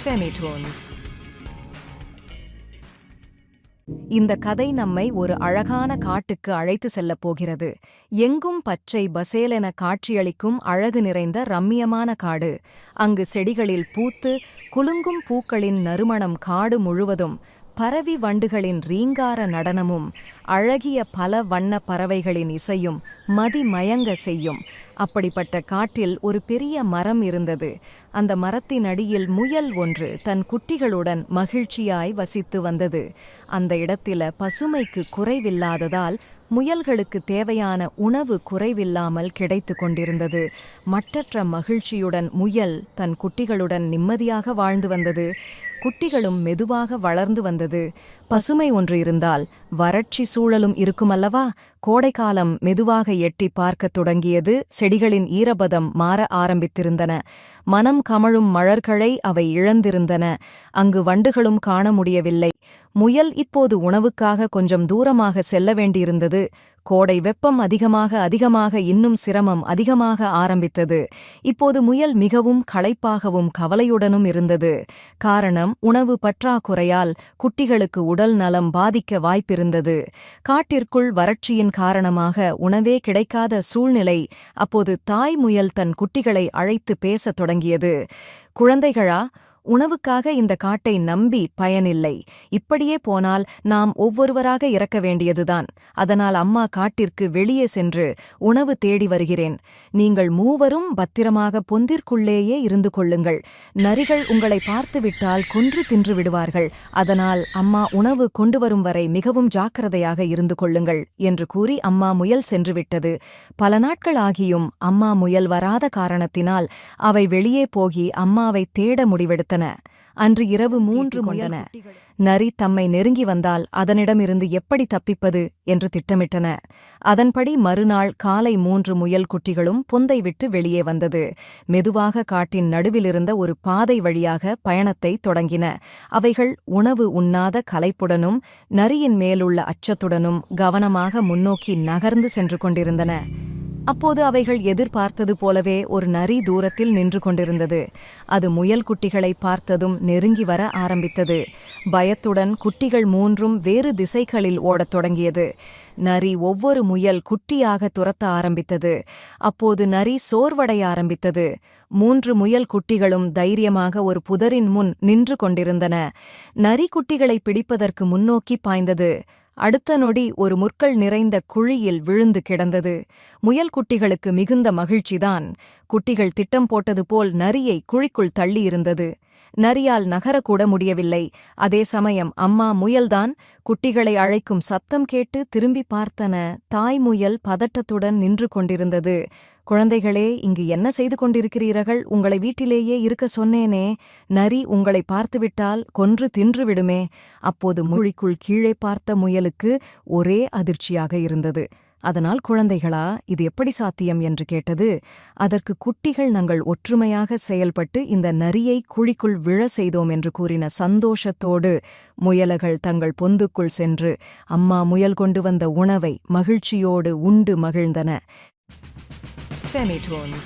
Femitones. இந்த கதை நம்மை ஒரு அழகான காட்டுக்கு அழைத்து செல்லப் போகிறது. எங்கும் பச்சை பசேலென காட்சியளிக்கும் அழகு நிறைந்த ரம்மியமான காடு. அங்கு செடிகளில் பூத்து குலுங்கும் பூக்களின் நறுமணம் காடு முழுவதும், பரவி வண்டுகளின் ரீங்கார நடனமும், அழகிய பல வண்ண பறவைகளின் இசையும் மதிமயங்க செய்யும். அப்படிப்பட்ட காட்டில் ஒரு பெரிய மரம் இருந்தது. அந்த மரத்தின் அடியில் முயல் ஒன்று தன் குட்டிகளுடன் மகிழ்ச்சியாய் வசித்து வந்தது. அந்த இடத்தில பசுமைக்கு குறைவில்லாததால் முயல்களுக்கு தேவையான உணவு குறைவில்லாமல் கிடைத்து கொண்டிருந்தது. மட்டற்ற மகிழ்ச்சியுடன் முயல் தன் குட்டிகளுடன் நிம்மதியாக வாழ்ந்து வந்தது. குட்டிகளும் மெதுவாக வளர்ந்து வந்தது. பசுமை ஒன்று இருந்தால் வறட்சி சூழலும் இருக்குமல்லவா? கோடைக்காலம் மெதுவாக எட்டி பார்க்கத் தொடங்கியது. செடிகளின் ஈரபதம் மாற ஆரம்பித்திருந்தன. மனம் கமழும் மலர்களை அவை இழந்திருந்தன. அங்கு வண்டுகளும் காண முடியவில்லை. முயல் இப்போது உணவுக்காக கொஞ்சம் தூரமாக செல்ல வேண்டியிருந்தது. கோடை வெப்பம் அதிகமாக இன்னும் சிரமம் அதிகமாக ஆரம்பித்தது. இப்போது முயல் மிகவும் களைப்பாகவும் கவலையுடனும் இருந்தது. காரணம், உணவு பற்றாக்குறையால் குட்டிகளுக்கு உடல் நலம் பாதிக்க வாய்ப்பிருந்தது. காட்டிற்குள் வறட்சியின் காரணமாக உணவே கிடைக்காத சூழ்நிலை. அப்போது தாய் முயல் தன் குட்டிகளை அழைத்து பேசத் தொடங்கியது. குழந்தைகளா, உணவுக்காக இந்த காட்டை நம்பி பயனில்லை. இப்படியே போனால் நாம் ஒவ்வொருவராக இறக்க வேண்டியதுதான். அதனால் அம்மா காட்டிற்கு வெளியே சென்று உணவு தேடி வருகிறேன். நீங்கள் மூவரும் பத்திரமாக பொந்திற்குள்ளேயே இருந்து கொள்ளுங்கள். நரிகள் உங்களை பார்த்துவிட்டால் கொன்று தின்று விடுவார்கள். அதனால் அம்மா உணவு கொண்டு வரும் வரை மிகவும் ஜாக்கிரதையாக இருந்து கொள்ளுங்கள் என்று கூறி அம்மா முயல் சென்றுவிட்டது. பல நாட்கள் ஆகியும் அம்மா முயல் வராத காரணத்தினால் அவை வெளியே போகி அம்மாவை தேட முடிவெடுத்தன. அன்று இரவு 3 முயலன. நரி தம்மை நெருங்கி வந்தால் அதனிடமிருந்து எப்படி தப்பிப்பது என்று திட்டமிட்டன. அதன்படி மறுநாள் காலை 3 முயல் குட்டிகளும் பொந்தை விட்டு வெளியே வந்தது. மெதுவாக காட்டின் நடுவிலிருந்த ஒரு பாதை வழியாக பயணத்தை தொடங்கின. அவைகள் உணவு உண்ணாத களைப்புடனும் நரியின் மேலுள்ள அச்சத்துடனும் கவனமாக முன்னோக்கி நகர்ந்து சென்று கொண்டிருந்தன. அப்போது அவைகள் எதிர்பார்த்தது போலவே ஒரு நரி தூரத்தில் நின்று கொண்டிருந்தது. அது முயல் குட்டிகளை பார்த்ததும் நெருங்கி வர ஆரம்பித்தது. பயத்துடன் குட்டிகள் 3ம் வேறு திசைகளில் ஓடத் தொடங்கியது. நரி ஒவ்வொரு முயல் குட்டியாக துரத்த ஆரம்பித்தது. அப்போது நரி சோர்வடைய ஆரம்பித்தது. 3 முயல் குட்டிகளும் தைரியமாக ஒரு புதரின் முன் நின்று கொண்டிருந்தன. நரி குட்டிகளை பிடிப்பதற்கு முன்னோக்கி பாய்ந்தது. அடுத்த நொடி ஒரு முற்கள் நிறைந்த குழியில் விழுந்து கிடந்தது. முயல் குட்டிகளுக்கு மிகுந்த மகிழ்ச்சிதான். குட்டிகள் திட்டம் போட்டது போல் நரியை குழிக்குள் தள்ளியிருந்தது. நரியால் நகரக்கூட முடியவில்லை. அதே சமயம் அம்மா முயல்தான் குட்டிகளை அழைக்கும் சத்தம் கேட்டு திரும்பி பார்த்தன. தாய் முயல் பதட்டத்துடன் நின்று கொண்டிருந்தது. குழந்தைகளே, இங்கு என்ன செய்து கொண்டிருக்கிறீர்கள்? உங்களை வீட்டிலேயே இருக்க சொன்னேனே. நரி உங்களை பார்த்துவிட்டால் கொன்று தின்றுவிடுமே. அப்போது முழிக்குள் கீழே பார்த்த முயலுக்கு ஒரே அதிர்ச்சியாக இருந்தது. அதனால், குழந்தைகளா, இது எப்படி சாத்தியம் என்று கேட்டது. அதற்கு குட்டிகள் நாங்கள் ஒற்றுமையாக செயல்பட்டு இந்த நரியை குழிக்குள் விழ செய்தோம் என்று கூறின. சந்தோஷத்தோடு முயல்கள் தங்கள் பொந்துக்குள் சென்று அம்மா முயல் கொண்டு வந்த உணவை மகிழ்ச்சியோடு உண்டு மகிழ்ந்தன. Femitones.